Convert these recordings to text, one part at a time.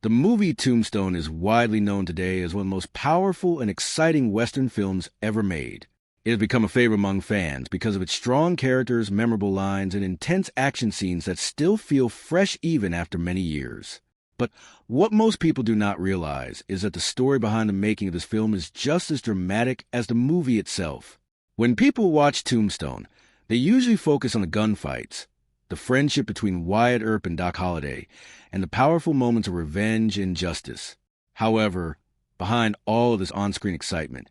The movie Tombstone is widely known today as one of the most powerful and exciting Western films ever made. It has become a favorite among fans because of its strong characters, memorable lines, and intense action scenes that still feel fresh even after many years. But what most people do not realize is that the story behind the making of this film is just as dramatic as the movie itself. When people watch Tombstone, they usually focus on the gunfights, the friendship between Wyatt Earp and Doc Holliday, and the powerful moments of revenge and justice. However, behind all of this on-screen excitement,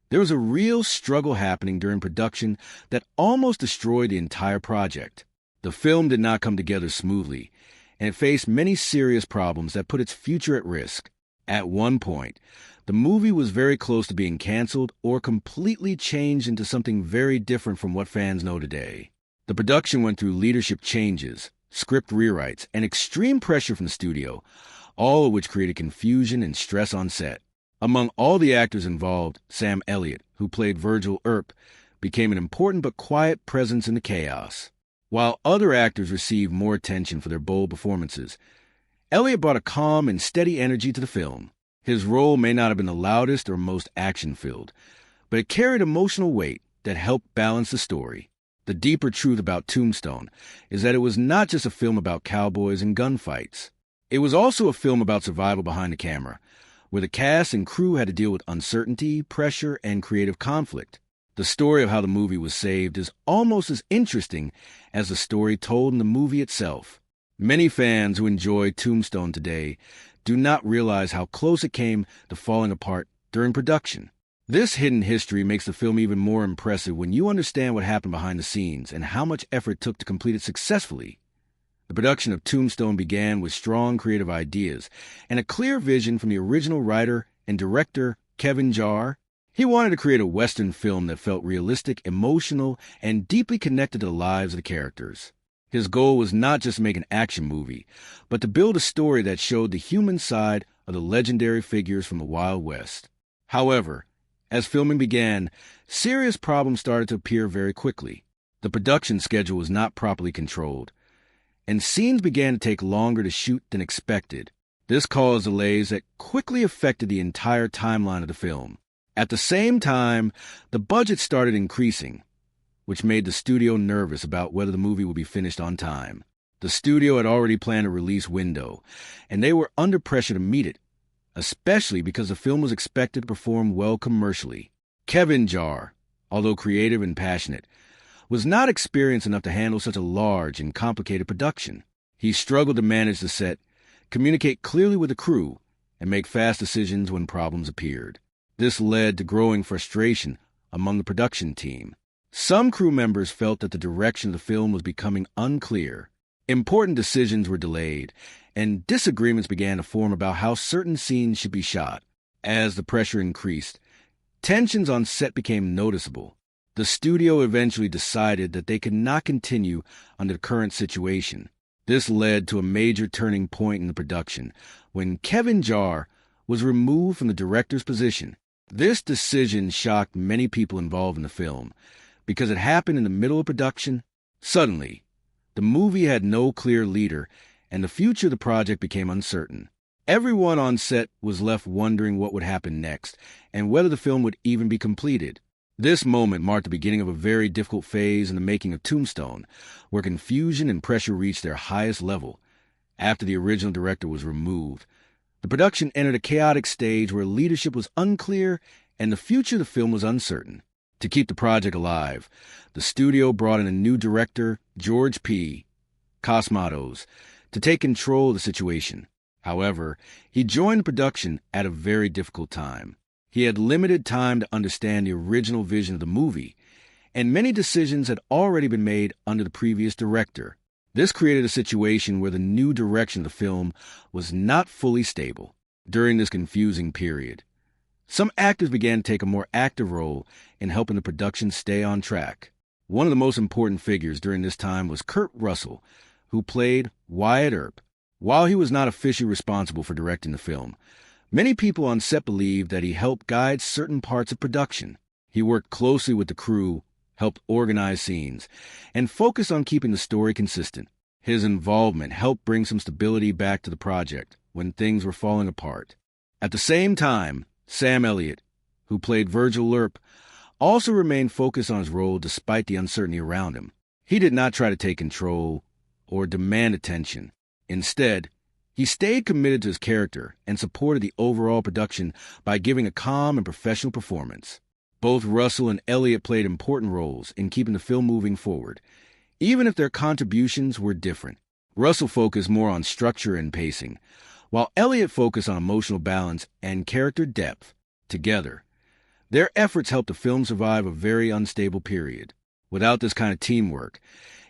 there was a real struggle happening during production that almost destroyed the entire project. The film did not come together smoothly, and it faced many serious problems that put its future at risk. At one point, the movie was very close to being canceled or completely changed into something very different from what fans know today. The production went through leadership changes, script rewrites, and extreme pressure from the studio, all of which created confusion and stress on set. Among all the actors involved, Sam Elliott, who played Virgil Earp, became an important but quiet presence in the chaos. While other actors received more attention for their bold performances, Elliott brought a calm and steady energy to the film. His role may not have been the loudest or most action-filled, but it carried emotional weight that helped balance the story. The deeper truth about Tombstone is that it was not just a film about cowboys and gunfights. It was also a film about survival behind the camera, where the cast and crew had to deal with uncertainty, pressure, and creative conflict. The story of how the movie was saved is almost as interesting as the story told in the movie itself. Many fans who enjoy Tombstone today do not realize how close it came to falling apart during production. This hidden history makes the film even more impressive when you understand what happened behind the scenes and how much effort it took to complete it successfully. The production of Tombstone began with strong creative ideas and a clear vision from the original writer and director, Kevin Jarre. He wanted to create a Western film that felt realistic, emotional, and deeply connected to the lives of the characters. His goal was not just to make an action movie, but to build a story that showed the human side of the legendary figures from the Wild West. However, as filming began, serious problems started to appear very quickly. The production schedule was not properly controlled, and scenes began to take longer to shoot than expected. This caused delays that quickly affected the entire timeline of the film. At the same time, the budget started increasing, which made the studio nervous about whether the movie would be finished on time. The studio had already planned a release window, and they were under pressure to meet it, especially because the film was expected to perform well commercially. Kevin Jarre, although creative and passionate, was not experienced enough to handle such a large and complicated production. He struggled to manage the set, communicate clearly with the crew, and make fast decisions when problems appeared. This led to growing frustration among the production team. Some crew members felt that the direction of the film was becoming unclear. Important decisions were delayed, and disagreements began to form about how certain scenes should be shot. As the pressure increased, tensions on set became noticeable. The studio eventually decided that they could not continue under the current situation. This led to a major turning point in the production, when Kevin Jarre was removed from the director's position. This decision shocked many people involved in the film, because it happened in the middle of production. Suddenly, the movie had no clear leader, and the future of the project became uncertain. Everyone on set was left wondering what would happen next, and whether the film would even be completed. This moment marked the beginning of a very difficult phase in the making of Tombstone, where confusion and pressure reached their highest level. After the original director was removed, the production entered a chaotic stage where leadership was unclear and the future of the film was uncertain. To keep the project alive, the studio brought in a new director, George P. Cosmatos, to take control of the situation. However, he joined the production at a very difficult time. He had limited time to understand the original vision of the movie, and many decisions had already been made under the previous director. This created a situation where the new direction of the film was not fully stable. During this confusing period, some actors began to take a more active role in helping the production stay on track. One of the most important figures during this time was Kurt Russell, who played Wyatt Earp. While he was not officially responsible for directing the film, many people on set believed that he helped guide certain parts of production. He worked closely with the crew, helped organize scenes, and focused on keeping the story consistent. His involvement helped bring some stability back to the project when things were falling apart. At the same time, Sam Elliott, who played Virgil Earp, also remained focused on his role despite the uncertainty around him. He did not try to take control or demand attention. Instead, he stayed committed to his character and supported the overall production by giving a calm and professional performance. Both Russell and Elliot played important roles in keeping the film moving forward, even if their contributions were different. Russell focused more on structure and pacing, while Elliot focused on emotional balance and character depth. Together, their efforts helped the film survive a very unstable period. Without this kind of teamwork,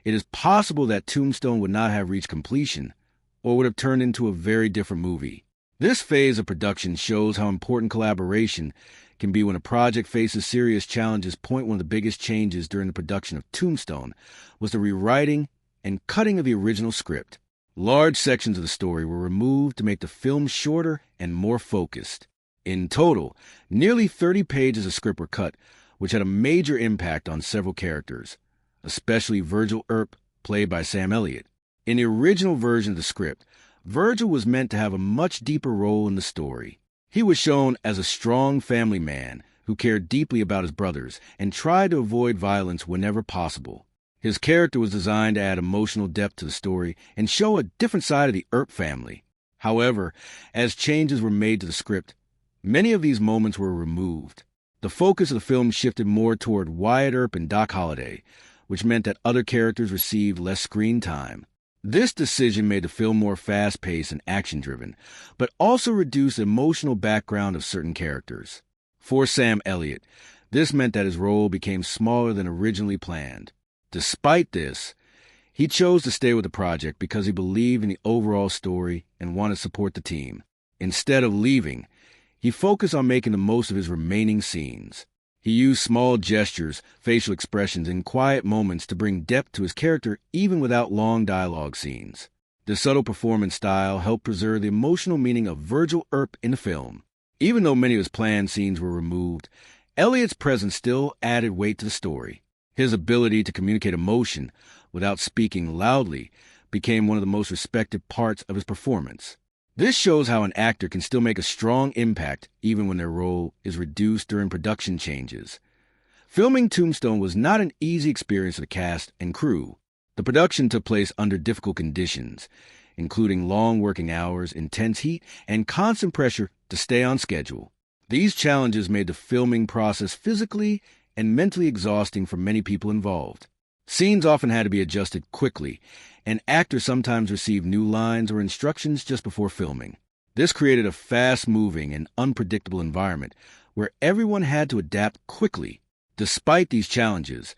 it is possible that Tombstone would not have reached completion or would have turned into a very different movie. This phase of production shows how important collaboration can be when a project faces serious challenges. One of the biggest changes during the production of Tombstone was the rewriting and cutting of the original script. Large sections of the story were removed to make the film shorter and more focused. In total, nearly 30 pages of script were cut, which had a major impact on several characters, especially Virgil Earp, played by Sam Elliott. In the original version of the script, Virgil was meant to have a much deeper role in the story. He was shown as a strong family man who cared deeply about his brothers and tried to avoid violence whenever possible. His character was designed to add emotional depth to the story and show a different side of the Earp family. However, as changes were made to the script, many of these moments were removed. The focus of the film shifted more toward Wyatt Earp and Doc Holliday, which meant that other characters received less screen time. This decision made the film more fast-paced and action-driven, but also reduced the emotional background of certain characters. For Sam Elliott, this meant that his role became smaller than originally planned. Despite this, he chose to stay with the project because he believed in the overall story and wanted to support the team. Instead of leaving, he focused on making the most of his remaining scenes. He used small gestures, facial expressions, and quiet moments to bring depth to his character even without long dialogue scenes. This subtle performance style helped preserve the emotional meaning of Virgil Earp in the film. Even though many of his planned scenes were removed, Elliott's presence still added weight to the story. His ability to communicate emotion without speaking loudly became one of the most respected parts of his performance. This shows how an actor can still make a strong impact even when their role is reduced during production changes. Filming Tombstone was not an easy experience for the cast and crew. The production took place under difficult conditions, including long working hours, intense heat, and constant pressure to stay on schedule. These challenges made the filming process physically and mentally exhausting for many people involved. Scenes often had to be adjusted quickly, and actors sometimes received new lines or instructions just before filming. This created a fast-moving and unpredictable environment where everyone had to adapt quickly. Despite these challenges,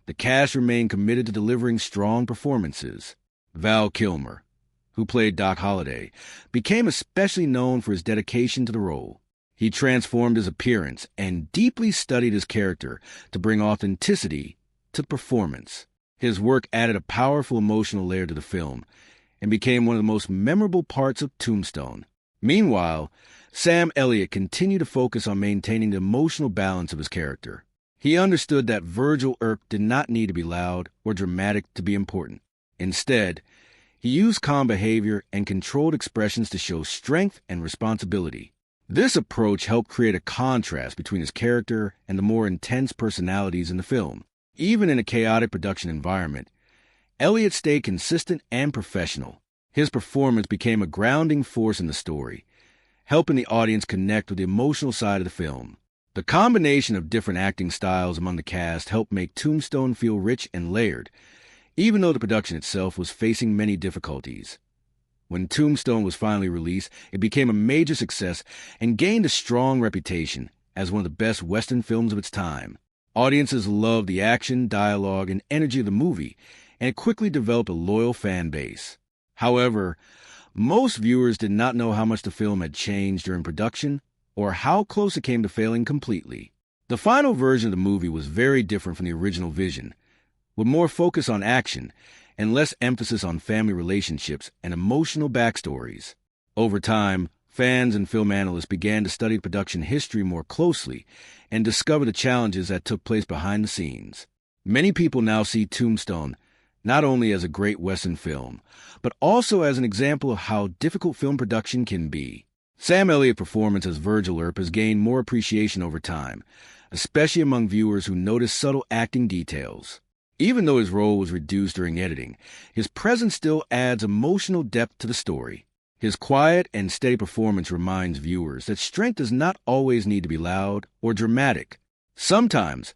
the cast remained committed to delivering strong performances. Val Kilmer, who played Doc Holliday, became especially known for his dedication to the role. He transformed his appearance and deeply studied his character to bring authenticity to the performance. His work added a powerful emotional layer to the film and became one of the most memorable parts of Tombstone. Meanwhile, Sam Elliott continued to focus on maintaining the emotional balance of his character. He understood that Virgil Earp did not need to be loud or dramatic to be important. Instead, he used calm behavior and controlled expressions to show strength and responsibility. This approach helped create a contrast between his character and the more intense personalities in the film. Even in a chaotic production environment, Elliot stayed consistent and professional. His performance became a grounding force in the story, helping the audience connect with the emotional side of the film. The combination of different acting styles among the cast helped make Tombstone feel rich and layered, even though the production itself was facing many difficulties. When Tombstone was finally released, it became a major success and gained a strong reputation as one of the best Western films of its time. Audiences loved the action, dialogue, and energy of the movie, and it quickly developed a loyal fan base. However, most viewers did not know how much the film had changed during production or how close it came to failing completely. The final version of the movie was very different from the original vision, with more focus on action and less emphasis on family relationships and emotional backstories. Over time, fans and film analysts began to study production history more closely and discover the challenges that took place behind the scenes. Many people now see Tombstone not only as a great Western film, but also as an example of how difficult film production can be. Sam Elliott's performance as Virgil Earp has gained more appreciation over time, especially among viewers who notice subtle acting details. Even though his role was reduced during editing, his presence still adds emotional depth to the story. His quiet and steady performance reminds viewers that strength does not always need to be loud or dramatic. Sometimes,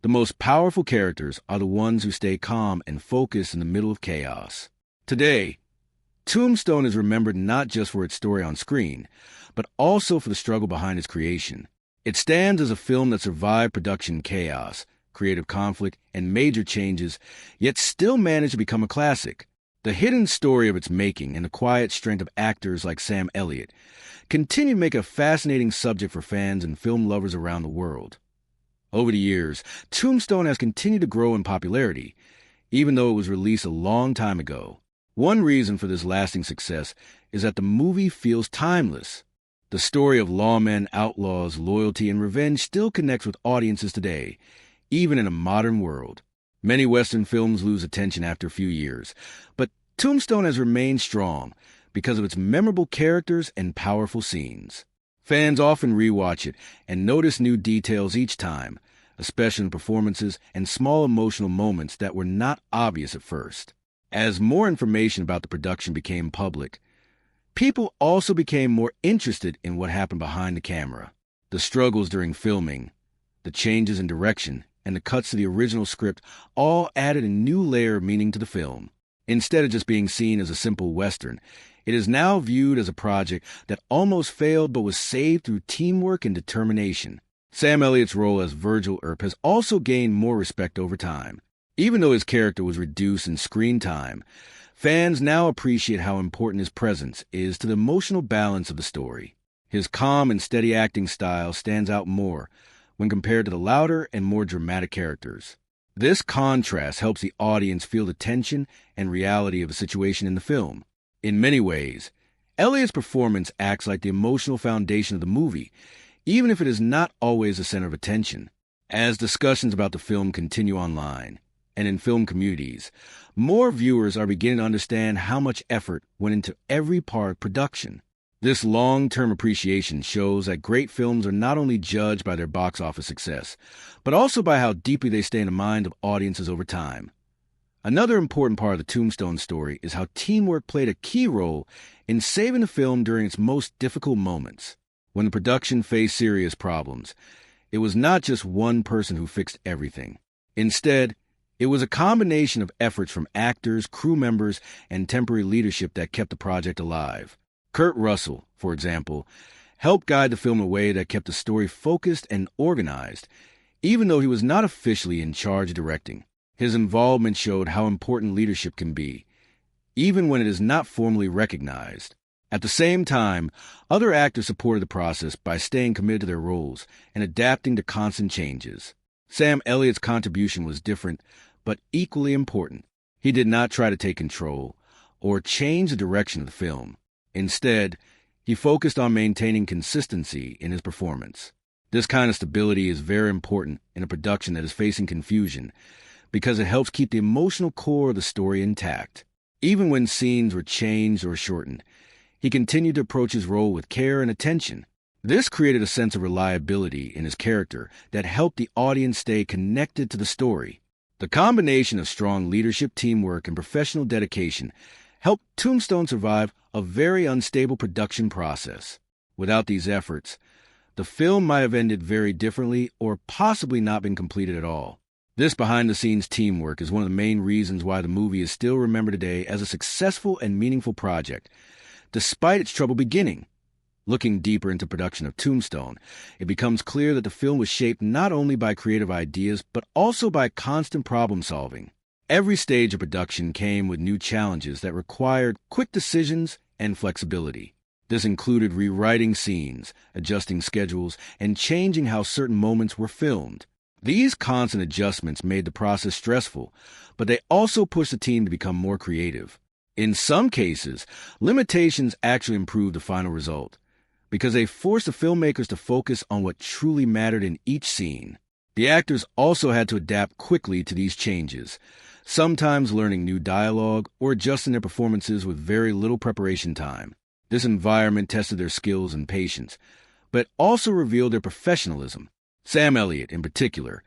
the most powerful characters are the ones who stay calm and focused in the middle of chaos. Today, Tombstone is remembered not just for its story on screen, but also for the struggle behind its creation. It stands as a film that survived production chaos, creative conflict, and major changes, yet still managed to become a classic. The hidden story of its making and the quiet strength of actors like Sam Elliott continue to make it a fascinating subject for fans and film lovers around the world. Over the years, Tombstone has continued to grow in popularity, even though it was released a long time ago. One reason for this lasting success is that the movie feels timeless. The story of lawmen, outlaws, loyalty, and revenge still connects with audiences today, even in a modern world. Many Western films lose attention after a few years, but Tombstone has remained strong because of its memorable characters and powerful scenes. Fans often rewatch it and notice new details each time, especially in performances and small emotional moments that were not obvious at first. As more information about the production became public, people also became more interested in what happened behind the camera. The struggles during filming, the changes in direction, and the cuts to the original script all added a new layer of meaning to the film. Instead of just being seen as a simple Western, it is now viewed as a project that almost failed but was saved through teamwork and determination. Sam Elliott's role as Virgil Earp has also gained more respect over time. Even though his character was reduced in screen time, fans now appreciate how important his presence is to the emotional balance of the story. His calm and steady acting style stands out more when compared to the louder and more dramatic characters. This contrast helps the audience feel the tension and reality of a situation in the film. In many ways, Elliott's performance acts like the emotional foundation of the movie, even if it is not always the center of attention. As discussions about the film continue online and in film communities, more viewers are beginning to understand how much effort went into every part of production. This long-term appreciation shows that great films are not only judged by their box office success, but also by how deeply they stay in the mind of audiences over time. Another important part of the Tombstone story is how teamwork played a key role in saving the film during its most difficult moments. When the production faced serious problems, it was not just one person who fixed everything. Instead, it was a combination of efforts from actors, crew members, and temporary leadership that kept the project alive. Kurt Russell, for example, helped guide the film in a way that kept the story focused and organized, even though he was not officially in charge of directing. His involvement showed how important leadership can be, even when it is not formally recognized. At the same time, other actors supported the process by staying committed to their roles and adapting to constant changes. Sam Elliott's contribution was different, but equally important. He did not try to take control or change the direction of the film. Instead, he focused on maintaining consistency in his performance. This kind of stability is very important in a production that is facing confusion, because it helps keep the emotional core of the story intact. Even when scenes were changed or shortened, he continued to approach his role with care and attention. This created a sense of reliability in his character that helped the audience stay connected to the story. The combination of strong leadership, teamwork, and professional dedication helped Tombstone survive a very unstable production process. Without these efforts, the film might have ended very differently or possibly not been completed at all. This behind-the-scenes teamwork is one of the main reasons why the movie is still remembered today as a successful and meaningful project, despite its troubled beginning. Looking deeper into production of Tombstone, it becomes clear that the film was shaped not only by creative ideas, but also by constant problem-solving. Every stage of production came with new challenges that required quick decisions and flexibility. This included rewriting scenes, adjusting schedules, and changing how certain moments were filmed. These constant adjustments made the process stressful, but they also pushed the team to become more creative. In some cases, limitations actually improved the final result, because they forced the filmmakers to focus on what truly mattered in each scene. The actors also had to adapt quickly to these changes, sometimes learning new dialogue or adjusting their performances with very little preparation time. This environment tested their skills and patience, but also revealed their professionalism. Sam Elliott, in particular,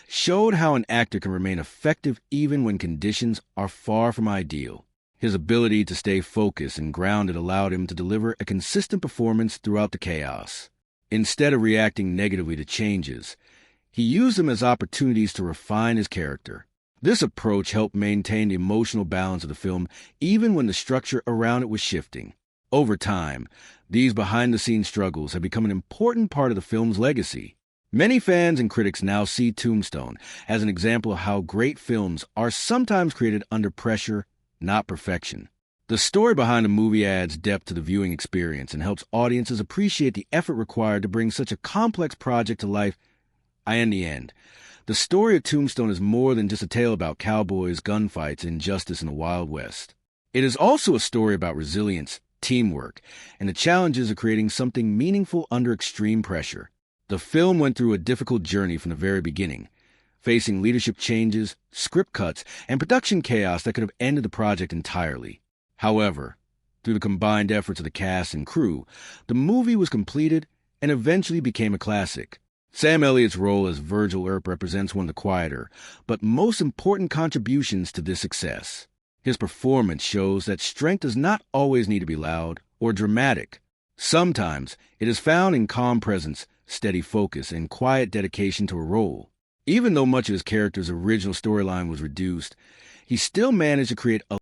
showed how an actor can remain effective even when conditions are far from ideal. His ability to stay focused and grounded allowed him to deliver a consistent performance throughout the chaos. Instead of reacting negatively to changes, he used them as opportunities to refine his character. This approach helped maintain the emotional balance of the film even when the structure around it was shifting. Over time, these behind-the-scenes struggles have become an important part of the film's legacy. Many fans and critics now see Tombstone as an example of how great films are sometimes created under pressure, not perfection. The story behind a movie adds depth to the viewing experience and helps audiences appreciate the effort required to bring such a complex project to life. In the end, the story of Tombstone is more than just a tale about cowboys, gunfights, and injustice in the Wild West. It is also a story about resilience, teamwork, and the challenges of creating something meaningful under extreme pressure. The film went through a difficult journey from the very beginning, facing leadership changes, script cuts, and production chaos that could have ended the project entirely. However, through the combined efforts of the cast and crew, the movie was completed and eventually became a classic. Sam Elliott's role as Virgil Earp represents one of the quieter, but most important contributions to this success. His performance shows that strength does not always need to be loud or dramatic. Sometimes it is found in calm presence, steady focus, and quiet dedication to a role. Even though much of his character's original storyline was reduced, he still managed to create a